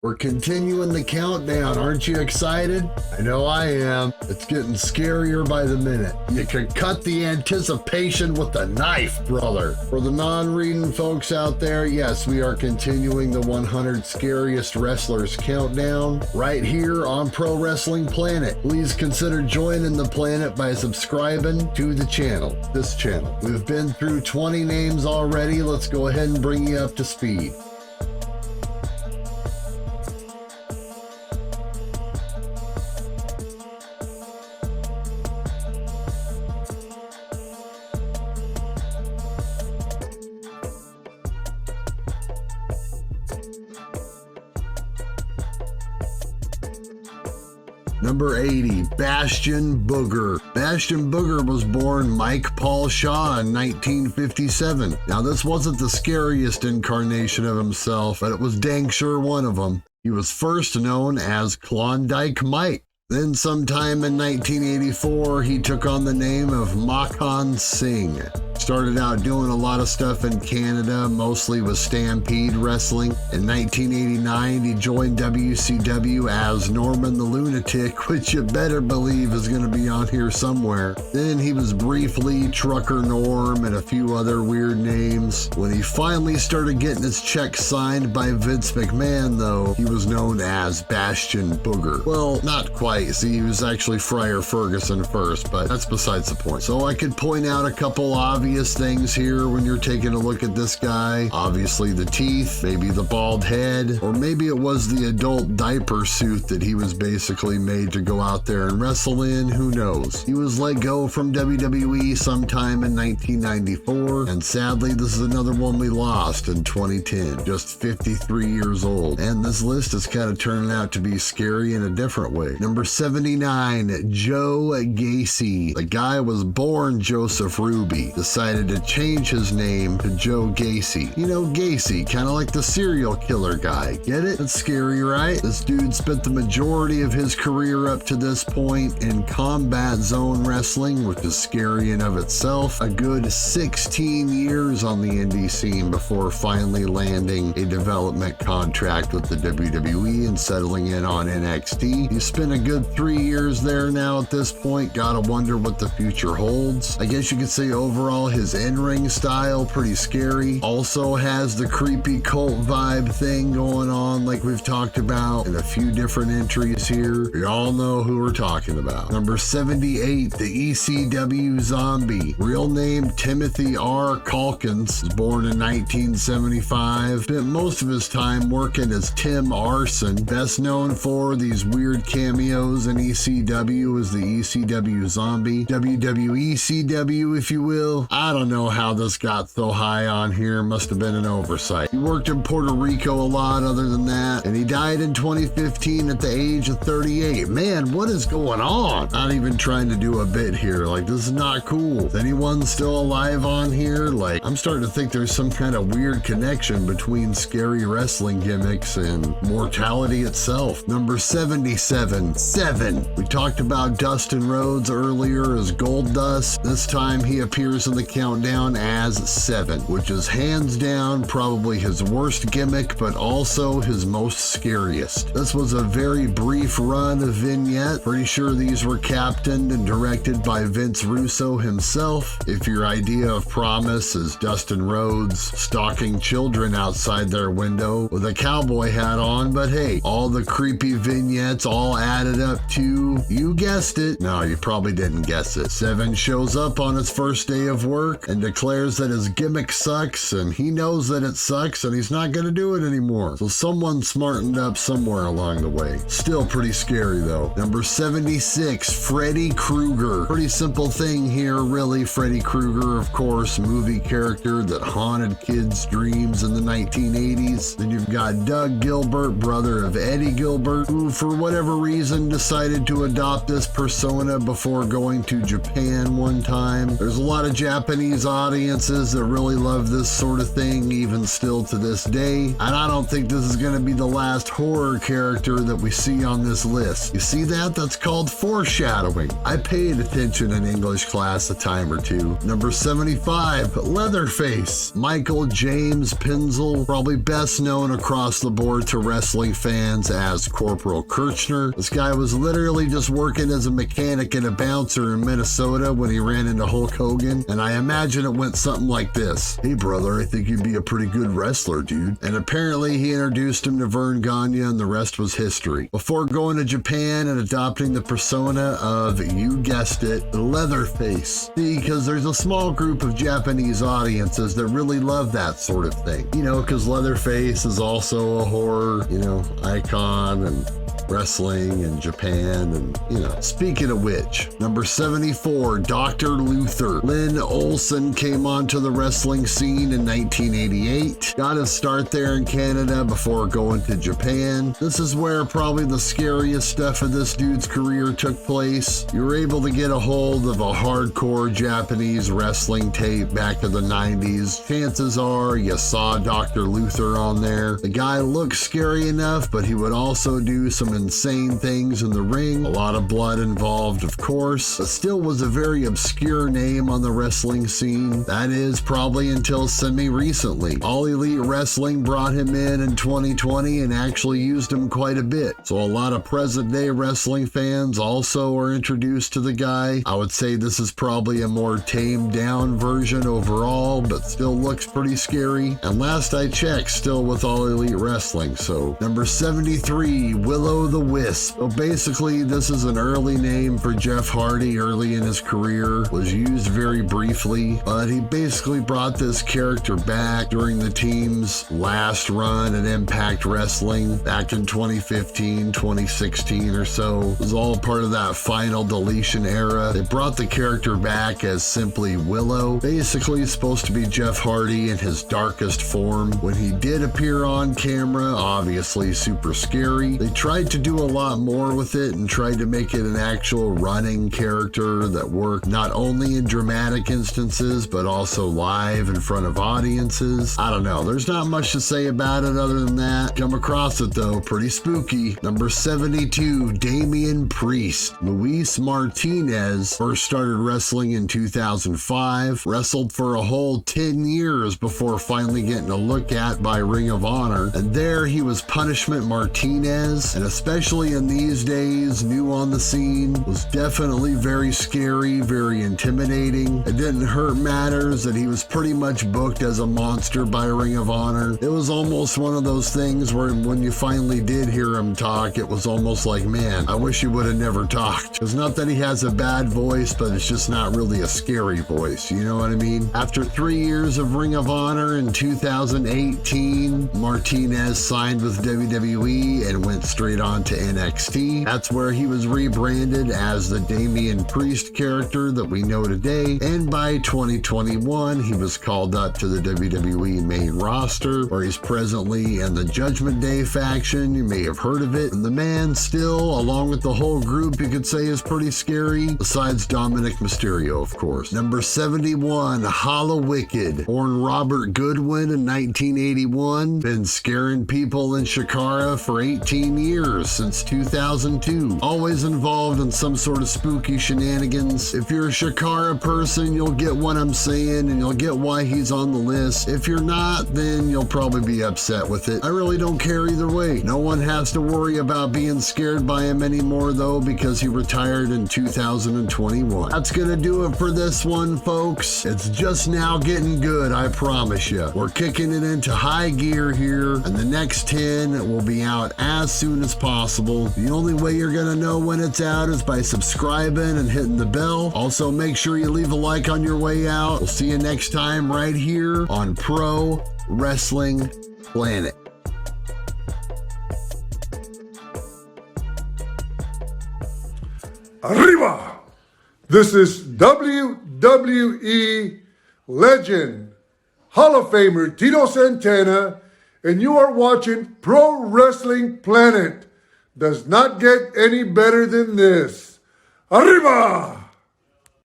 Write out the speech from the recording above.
We're continuing the countdown. Aren't you excited? I know I am. It's getting scarier by the minute. You can cut the anticipation with a knife, brother. For the non-reading folks out there, yes, we are continuing the 100 Scariest Wrestlers countdown right here on Pro Wrestling Planet. Please consider joining the planet by subscribing to the channel, this channel. We've been through 20 names already. Let's go ahead and bring you up to speed. Number 80, Bastion Booger. Bastion Booger was born Mike Paul Shaw in 1957. Now, this wasn't the scariest incarnation of himself, but it was dang sure one of them. He was first known as Klondike Mike. Then sometime in 1984, he took on the name of Mahan Singh. Started out doing a lot of stuff in Canada, mostly with Stampede Wrestling. In 1989, he joined WCW as Norman the Lunatic, which you better believe is going to be on here somewhere. Then he was briefly Trucker Norm and a few other weird names. When he finally started getting his check signed by Vince McMahon, though, he was known as Bastion Booger. Well, not quite. See, he was actually Friar Ferguson first, but that's besides the point. So I could point out a couple obvious things here when you're taking a look at this guy. Obviously the teeth, maybe the bald head, or maybe it was the adult diaper suit that he was basically made to go out there and wrestle in. Who knows? He was let go from WWE sometime in 1994, and sadly this is another one we lost in 2010, just 53 years old. And this list is kind of turning out to be scary in a different way. Number 79, Joe Gase. The guy was born Joseph Ruby, decided to change his name to Joe Gase. You know, Gase, kind of like the serial killer guy. Get it? That's scary, right? This dude spent the majority of his career up to this point in combat zone wrestling, which is scary in of itself. A good 16 years on the indie scene before finally landing a development contract with the WWE and settling in on NXT. He spent a good 3 years there now at this point. Gotta wonder what the future holds. I guess you could say overall his in-ring style pretty scary. Also has the creepy cult vibe thing going on like we've talked about in a few different entries here. We all know who we're talking about. Number 78, the ECW Zombie. Real name Timothy R. Calkins. Was born in 1975. Spent most of his time working as Tim Arson. Best known for these weird cameos in ECW as the ECW Zombie. WWECW, if you will. I don't know how this got so high on here. Must have been an oversight. He worked in Puerto Rico a lot other than that, and he died in 2015 at the age of 38. Man, what is going on? Not even trying to do a bit here. Like, this is not cool. Is anyone still alive on here? Like, I'm starting to think there's some kind of weird connection between scary wrestling gimmicks and mortality itself. Number 77, 7. We talked about Dustin Rhodes earlier as Gold Dust. This time he appears in the countdown as 7, which is hands down probably his worst gimmick, but also his most scariest. This was a very brief run of vignette. Pretty sure these were captained and directed by Vince Russo himself. If your idea of promise is Dustin Rhodes stalking children outside their window with a cowboy hat on, but hey, all the creepy vignettes all added up to, you guessed it. No, you probably didn't guess it. 7 shows up on his first day of work and declares that his gimmick sucks, and he knows that it sucks and he's not gonna do it anymore. So someone smartened up somewhere along the way. Still pretty scary though. Number 76, Freddy Krueger. Pretty simple thing here, really. Freddy Krueger, of course, movie character that haunted kids' dreams in the 1980s. Then you've got Doug Gilbert, brother of Eddie Gilbert, who for whatever reason decided to adopt this persona before going to Japan one time. There's a lot of Japanese Japanese audiences that really love this sort of thing even still to this day. And I don't think this is going to be the last horror character that we see on this list. You see that? That's called foreshadowing. I paid attention in English class a time or two. Number 75, Leatherface. Michael James Pinzel, probably best known across the board to wrestling fans as Corporal Kirchner. This guy was literally just working as a mechanic and a bouncer in Minnesota when he ran into Hulk Hogan, and I imagine it went something like this. Hey brother, I think you'd be a pretty good wrestler, dude. And apparently he introduced him to Vern Gagne, and the rest was history. Before going to Japan and adopting the persona of, you guessed it, Leatherface. See, because there's a small group of Japanese audiences that really love that sort of thing. You know, because Leatherface is also a horror, icon and wrestling in Japan, and speaking of which, number 74, Dr. Luther. Lynn Olsen came onto the wrestling scene in 1988. Got his start there in Canada before going to Japan. This is where probably the scariest stuff of this dude's career took place. You were able to get a hold of a hardcore Japanese wrestling tape back in the 90s. Chances are you saw Dr. Luther on there. The guy looked scary enough, but he would also do some insane things in the ring. A lot of blood involved, of course, but still was a very obscure name on the wrestling scene. That is, probably until semi-recently. All Elite Wrestling brought him in 2020 and actually used him quite a bit. So a lot of present-day wrestling fans also are introduced to the guy. I would say this is probably a more tamed-down version overall, but still looks pretty scary. And last I checked, still with All Elite Wrestling. So number 73, Willow The Whisp. So basically, this is an early name for Jeff Hardy early in his career. Was used very briefly, but he basically brought this character back during the team's last run at Impact Wrestling back in 2015, 2016 or so. It was all part of that final deletion era. They brought the character back as simply Willow. Basically, supposed to be Jeff Hardy in his darkest form. When he did appear on camera, obviously super scary. They tried to do a lot more with it and tried to make it an actual running character that worked not only in dramatic instances but also live in front of audiences. I don't know, there's not much to say about it other than that. Come across it though, pretty spooky. Number 72, Damian Priest. Luis Martinez first started wrestling in 2005, wrestled for a whole 10 years before finally getting a look at by Ring of Honor, and there he was Punishment Martinez, and especially in these days, new on the scene, was definitely very scary, very intimidating. It didn't hurt matters that he was pretty much booked as a monster by Ring of Honor. It was almost one of those things where when you finally did hear him talk, it was almost like, man, I wish he would have never talked. It's not that he has a bad voice, but it's just not really a scary voice, you know what I mean? After 3 years of Ring of Honor in 2018, Martinez signed with WWE and went straight on to NXT. That's where he was rebranded as the Damian Priest character that we know today, and by 2021 he was called up to the WWE main roster, where he's presently in the Judgment Day faction. You may have heard of it, and the man still, along with the whole group, you could say is pretty scary, besides Dominic Mysterio, of course. Number 71, Hollow Wicked. Born Robert Goodwin in 1981, been scaring people in Shakara for 18 years, since 2002. Always involved in some sort of spooky shenanigans. If you're a Shakara person, you'll get what I'm saying, and you'll get why he's on the list. If you're not, then you'll probably be upset with it. I really don't care either way. No one has to worry about being scared by him anymore though, because he retired in 2021. That's gonna do it for this one, folks. It's just now getting good, I promise you. We're kicking it into high gear here, and the next 10 will be out as soon as possible. The only way you're gonna know when it's out is by subscribing and hitting the bell. Also, make sure you leave a like on your way out. We'll see you next time right here on Pro Wrestling Planet. Arriba! This is WWE legend, Hall of Famer Tito Santana, and you are watching Pro Wrestling Planet. Does not get any better than this. Arriba!